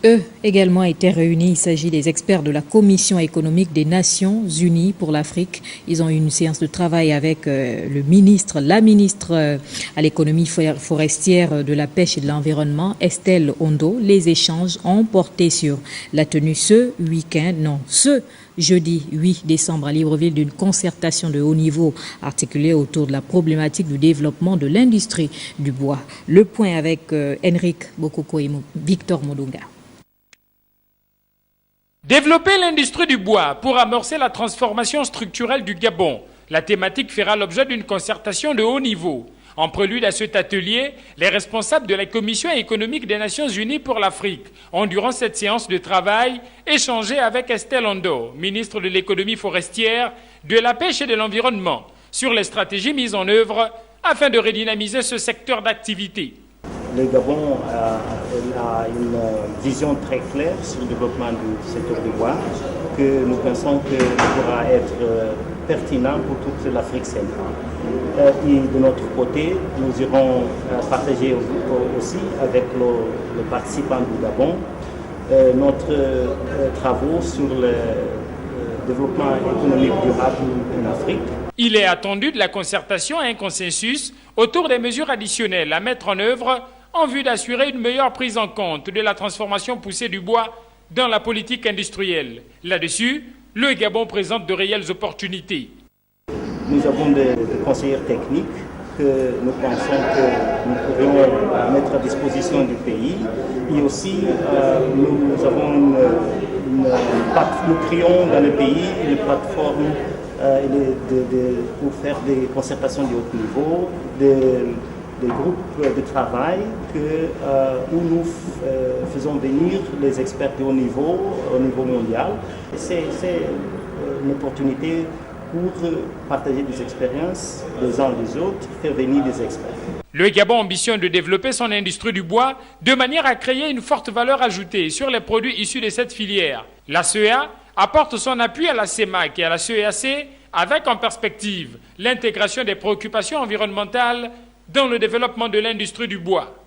Eux également étaient réunis. Il s'agit des experts de la Commission économique des Nations Unies pour l'Afrique. Ils ont eu une séance de travail avec la ministre à l'économie forestière, de la pêche et de l'environnement, Estelle Ondo. Les échanges ont porté sur la tenue ce jeudi 8 décembre à Libreville d'une concertation de haut niveau articulée autour de la problématique du développement de l'industrie du bois. Le point avec Henrik Bokoko et Victor Modunga. Développer l'industrie du bois pour amorcer la transformation structurelle du Gabon. La thématique fera l'objet d'une concertation de haut niveau. En prélude à cet atelier, les responsables de la Commission économique des Nations Unies pour l'Afrique ont, durant cette séance de travail, échangé avec Estelle Ondo, ministre de l'économie forestière, de la pêche et de l'environnement, sur les stratégies mises en œuvre afin de redynamiser ce secteur d'activité. Le Gabon a une vision très claire sur le développement du secteur du bois que nous pensons que pourra être pertinent pour toute l'Afrique centrale. Et de notre côté, nous irons partager aussi avec les participants du Gabon notre travaux sur le développement économique durable en Afrique. Il est attendu de la concertation un consensus autour des mesures additionnelles à mettre en œuvre en vue d'assurer une meilleure prise en compte de la transformation poussée du bois dans la politique industrielle. Là-dessus, le Gabon présente de réelles opportunités. Nous avons des conseillers techniques que nous pensons que nous pourrions mettre à disposition du pays. Et aussi, nous créons dans le pays une plateforme pour faire des concertations de haut niveau, des groupes de travail où nous faisons venir les experts de haut niveau au niveau mondial. C'est une opportunité pour partager des expériences des uns des autres, faire venir des experts. Le Gabon ambitionne de développer son industrie du bois de manière à créer une forte valeur ajoutée sur les produits issus de cette filière. La CEA apporte son appui à la CEMAC et à la CEAC avec en perspective l'intégration des préoccupations environnementales dans le développement de l'industrie du bois.